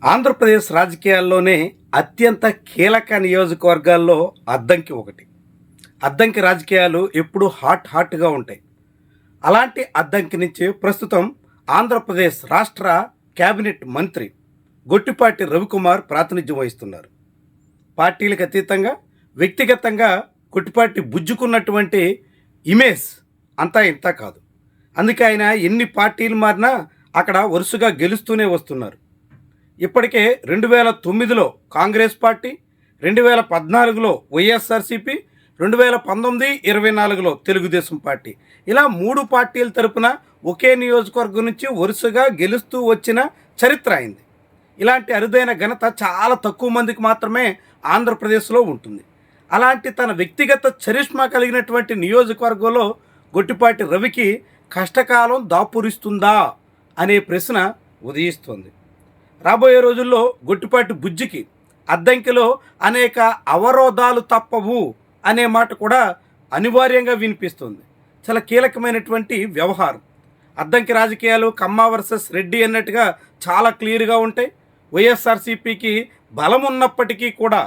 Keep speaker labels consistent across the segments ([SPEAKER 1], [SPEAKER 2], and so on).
[SPEAKER 1] ఆంధ్రప్రదేశ్ రాజకీయాల్లోనే అత్యంత కీలక నియోజకవర్గాల్లో అద్దంకి ఒకటి. అద్దంకి రాజకీయాలు ఎప్పుడూ హాట్‌గా ఉంటాయి. అలాంటి అద్దంకి నుంచి ప్రస్తుతం ఆంధ్రప్రదేశ్ రాష్ట్ర కేబినెట్ మంత్రి గొట్టిపాటి రవికుమార్ ప్రాతినిధ్యం వహిస్తున్నారు. పార్టీలకు అతీతంగా వ్యక్తిగతంగా గొట్టిపాటి బుజ్జుకున్నటువంటి ఇమేజ్ అంతా ఇంతా కాదు. అందుకే ఆయన ఎన్ని పార్టీలు మారినా అక్కడ వరుసగా గెలుస్తూనే వస్తున్నారు. ఇప్పటికే 2009లో కాంగ్రెస్ పార్టీ, 2014లో వైఎస్ఆర్సీపీ, 2019, 24లో తెలుగుదేశం పార్టీ, ఇలా 3 పార్టీల తరపున ఒకే నియోజకవర్గం నుంచి వరుసగా గెలుస్తూ వచ్చిన చరిత్ర అయింది. ఇలాంటి అరుదైన ఘనత చాలా తక్కువ మందికి మాత్రమే ఆంధ్రప్రదేశ్లో ఉంటుంది. అలాంటి తన వ్యక్తిగత చరిష్మా కలిగినటువంటి నియోజకవర్గంలో గొట్టిపాటి రవికి కష్టకాలం దాపురిస్తుందా అనే ప్రశ్న ఉదయిస్తోంది. రాబోయే రోజుల్లో గొట్టిపాటి బుజ్జికి అద్దంకిలో అనేక అవరోధాలు తప్పవు అనే మాట కూడా అనివార్యంగా వినిపిస్తుంది. చాలా కీలకమైనటువంటి వ్యవహారం. అద్దంకి రాజకీయాలు కమ్మ వర్సెస్ రెడ్డి అన్నట్టుగా చాలా క్లియర్గా ఉంటాయి. వైఎస్ఆర్సీపీకి బలం ఉన్నప్పటికీ కూడా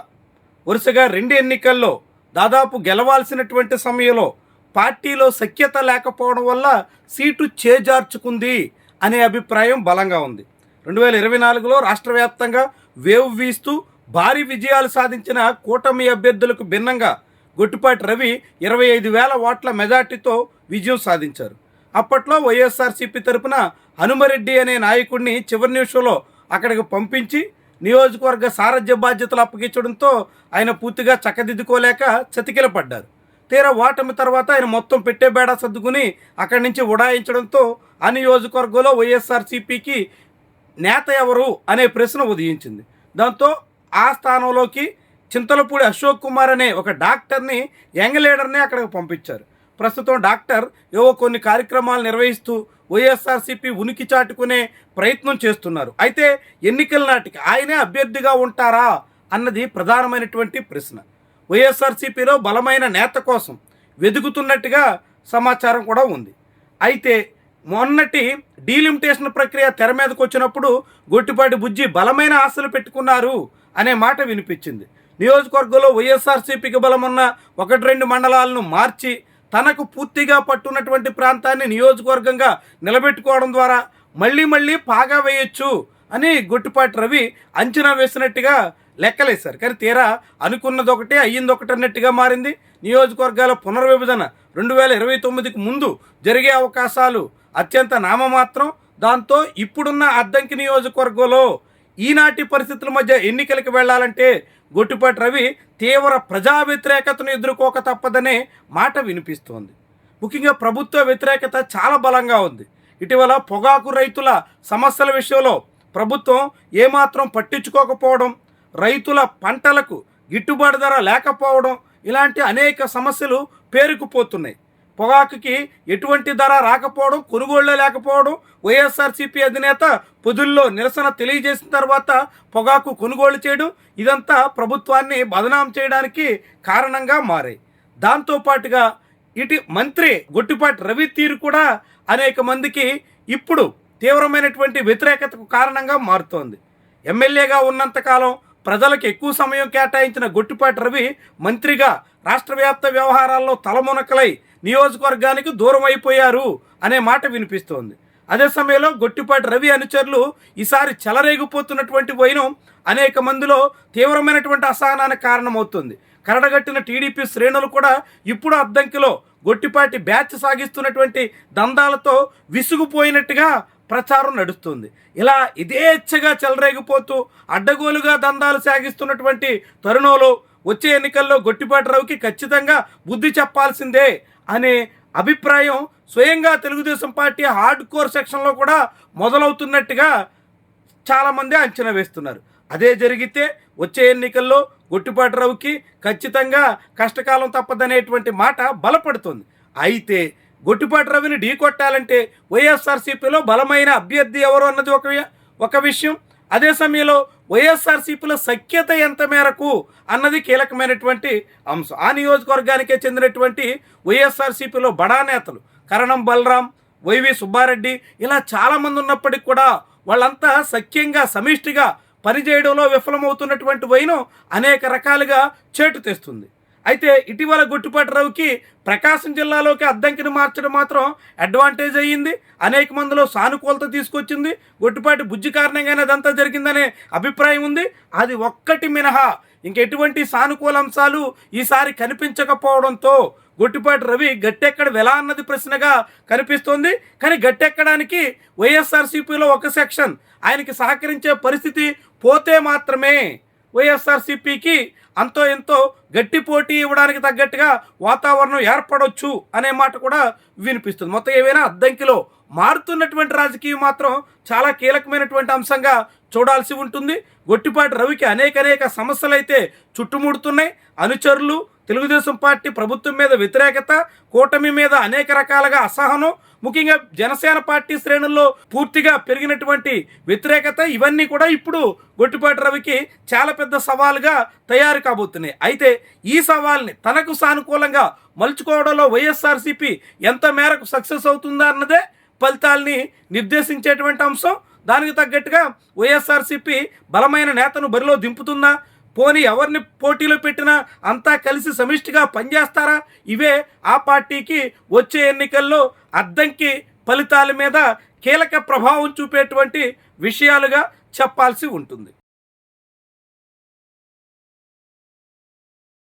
[SPEAKER 1] వరుసగా 2 ఎన్నికల్లో దాదాపు గెలవాల్సినటువంటి సమయంలో పార్టీలో సఖ్యత లేకపోవడం వల్ల సీటు చేజార్చుకుంది అనే అభిప్రాయం బలంగా ఉంది. 2024లో రాష్ట్ర వ్యాప్తంగా వేవ్ వీస్తూ భారీ విజయాలు సాధించిన కూటమి అభ్యర్థులకు భిన్నంగా గొట్టిపాటి రవి 25,000 ఓట్ల మెజార్టీతో విజయం సాధించారు. అప్పట్లో వైఎస్ఆర్సీపీ తరపున హనుమరెడ్డి అనే నాయకుడిని చివరి నిమిషంలో అక్కడికి పంపించి నియోజకవర్గ సారథ్య బాధ్యతలు అప్పగించడంతో ఆయన పూర్తిగా చక్కదిద్దుకోలేక చతికిలపడ్డారు. తీరా ఓటమి తర్వాత ఆయన మొత్తం పెట్టే బేడా సర్దుకుని అక్కడి నుంచి ఉడాయించడంతో ఆ నియోజకవర్గంలో వైఎస్ఆర్సీపీకి నేత ఎవరు అనే ప్రశ్న ఉదయించింది. దాంతో ఆ స్థానంలోకి చింతలపూడి అశోక్ కుమార్ అనే ఒక డాక్టర్ని, యంగ్ లీడర్ని అక్కడికి పంపించారు. ప్రస్తుతం డాక్టర్ ఏవో కొన్ని కార్యక్రమాలు నిర్వహిస్తూ వైఎస్ఆర్సీపీ ఉనికి చాటుకునే ప్రయత్నం చేస్తున్నారు. అయితే ఎన్నికల నాటికి ఆయనే అభ్యర్థిగా ఉంటారా అన్నది ప్రధానమైనటువంటి ప్రశ్న. వైఎస్ఆర్సీపీలో బలమైన నేత కోసం వెతుకుతున్నట్టుగా సమాచారం కూడా ఉంది. అయితే మొన్నటి డీలిమిటేషన్ ప్రక్రియ తెర మీదకు వచ్చినప్పుడు గొట్టిపాటి బుజ్జి బలమైన ఆశలు పెట్టుకున్నారు అనే మాట వినిపించింది. నియోజకవర్గంలో వైఎస్ఆర్సీపీకి బలమున్న 1-2 మండలాలను మార్చి తనకు పూర్తిగా పట్టున్నటువంటి ప్రాంతాన్ని నియోజకవర్గంగా నిలబెట్టుకోవడం ద్వారా మళ్ళీ పాగా వేయొచ్చు అని గొట్టిపాటి రవి అంచనా వేసినట్టుగా లెక్కలేశారు. కానీ తీరా అనుకున్నది ఒకటి అయ్యింది ఒకటి అన్నట్టుగా మారింది. నియోజకవర్గాల పునర్విభజన 2029కి ముందు జరిగే అవకాశాలు అత్యంత నామమాత్రం. దాంతో ఇప్పుడున్న అద్దంకి నియోజకవర్గంలో ఈనాటి పరిస్థితుల మధ్య ఎన్నికలకు వెళ్లాలంటే గొట్టిపాటి రవి తీవ్ర ప్రజా వ్యతిరేకతను ఎదుర్కోక తప్పదనే మాట వినిపిస్తోంది. ముఖ్యంగా ప్రభుత్వ వ్యతిరేకత చాలా బలంగా ఉంది. ఇటీవల పొగాకు రైతుల సమస్యల విషయంలో ప్రభుత్వం ఏమాత్రం పట్టించుకోకపోవడం, రైతుల పంటలకు గిట్టుబాటు ధర లేకపోవడం, ఇలాంటి అనేక సమస్యలు పేరుకుపోతున్నాయి. పొగాకుకి ఎటువంటి ధర రాకపోవడం, కొనుగోళ్లే లేకపోవడం, వైఎస్ఆర్సీపీ అధినేత పొదుల్లో నిరసన తెలియజేసిన తర్వాత పొగాకు కొనుగోలు చేయడం, ఇదంతా ప్రభుత్వాన్ని బదనాం చేయడానికి కారణంగా మారాయి. దాంతోపాటుగా ఇటు మంత్రి గొట్టిపాటి రవి తీరు కూడా అనేక మందికి ఇప్పుడు తీవ్రమైనటువంటి వ్యతిరేకతకు కారణంగా మారుతోంది. ఎమ్మెల్యేగా ఉన్నంతకాలం ప్రజలకు ఎక్కువ సమయం కేటాయించిన గొట్టిపాటి రవి మంత్రిగా రాష్ట్ర వ్యాప్త వ్యవహారాల్లో తలమునకలై నియోజకవర్గానికి దూరం అయిపోయారు అనే మాట వినిపిస్తోంది. అదే సమయంలో గొట్టిపాటి రవి అనుచరులు ఈసారి చెలరేగిపోతున్నటువంటి వైనం అనేక మందిలో తీవ్రమైనటువంటి అసహనానికి కారణమవుతుంది. కరడగట్టిన టీడీపీ శ్రేణులు కూడా ఇప్పుడు అద్దంకిలో గొట్టిపాటి బ్యాచ్ సాగిస్తున్నటువంటి దందాలతో విసుగుపోయినట్టుగా ప్రచారం నడుస్తుంది. ఇలా ఇదేచ్ఛగా చెలరేగిపోతూ అడ్డగోలుగా దందాలు సాగిస్తున్నటువంటి తరుణంలో వచ్చే ఎన్నికల్లో గొట్టిపాటి రవికి ఖచ్చితంగా బుద్ధి చెప్పాల్సిందే అనే అభిప్రాయం స్వయంగా తెలుగుదేశం పార్టీ హార్డ్ కోర్ సెక్షన్లో కూడా మొదలవుతున్నట్టుగా చాలామంది అంచనా వేస్తున్నారు. అదే జరిగితే వచ్చే ఎన్నికల్లో గొట్టిపాటి రవికి ఖచ్చితంగా కష్టకాలం తప్పదనేటువంటి మాట బలపడుతుంది. అయితే గొట్టిపాటి రవిని ఢీకొట్టాలంటే వైఎస్ఆర్సీపీలో బలమైన అభ్యర్థి ఎవరు అన్నది ఒక విషయం. అదే సమయంలో వైఎస్ఆర్సీపీలో సఖ్యత ఎంత మేరకు అన్నది కీలకమైనటువంటి అంశం. ఆ నియోజకవర్గానికే చెందినటువంటి వైఎస్ఆర్సీపీలో బడా నేతలు కరణం బలరాం, వైవి సుబ్బారెడ్డి ఇలా చాలామంది ఉన్నప్పటికీ కూడా వాళ్ళంతా సఖ్యంగా సమిష్టిగా పనిచేయడంలో విఫలమవుతున్నటువంటి వైనం అనేక రకాలుగా చేటు తెస్తుంది. అయితే ఇటీవల గొట్టిపాటి రవికి ప్రకాశం జిల్లాలోకి అద్దంకిని మార్చడం మాత్రం అడ్వాంటేజ్ అయ్యింది. అనేక మందిలో సానుకూలత తీసుకొచ్చింది. గొట్టిపాటి బుజ్జి కారణంగానే అదంతా జరిగిందనే అభిప్రాయం ఉంది. అది ఒక్కటి మినహా ఇంకెటువంటి సానుకూల అంశాలు ఈసారి కనిపించకపోవడంతో గొట్టిపాటి రవి గట్టెక్కడ వెలా అన్నది ప్రశ్నగా కనిపిస్తోంది. కానీ గట్టెక్కడానికి వైఎస్ఆర్సీపీలో ఒక సెక్షన్ ఆయనకి సహకరించే పరిస్థితి పోతే మాత్రమే వైఎస్ఆర్సీపీకి అంతో ఎంతో గట్టి పోటీ ఇవ్వడానికి తగ్గట్టుగా వాతావరణం ఏర్పడవచ్చు అనే మాట కూడా వినిపిస్తుంది. మొత్తం ఏవైనా అద్దంకిలో మారుతున్నటువంటి రాజకీయం మాత్రం చాలా కీలకమైనటువంటి అంశంగా చూడాల్సి ఉంటుంది. గొట్టిపాటి రవికి అనేక సమస్యలు అయితే చుట్టుముడుతున్నాయి. అనుచరులు, తెలుగుదేశం పార్టీ ప్రభుత్వం మీద వ్యతిరేకత, కూటమి మీద అనేక రకాలుగా అసహనం, ముఖ్యంగా జనసేన పార్టీ శ్రేణుల్లో పూర్తిగా పెరిగినటువంటి వ్యతిరేకత, ఇవన్నీ కూడా ఇప్పుడు గొట్టిపాటి రవికి చాలా పెద్ద సవాలుగా తయారు కాబోతున్నాయి. అయితే ఈ సవాల్ని తనకు సానుకూలంగా మలుచుకోవడంలో వైఎస్ఆర్సీపీ ఎంత మేరకు సక్సెస్ అవుతుందా అన్నదే ఫలితాల్ని నిర్దేశించేటువంటి అంశం. దానికి తగ్గట్టుగా వైఎస్ఆర్సీపీ బలమైన నేతను బరిలో దింపుతుందా, పోనీ ఎవరిని పోటీలో పెట్టినా అంతా కలిసి సమిష్టిగా పనిచేస్తారా, ఇవే ఆ పార్టీకి వచ్చే ఎన్నికల్లో అద్దంకి ఫలితాల మీద కీలక ప్రభావం చూపేటువంటి విషయాలుగా చెప్పాల్సి ఉంటుంది.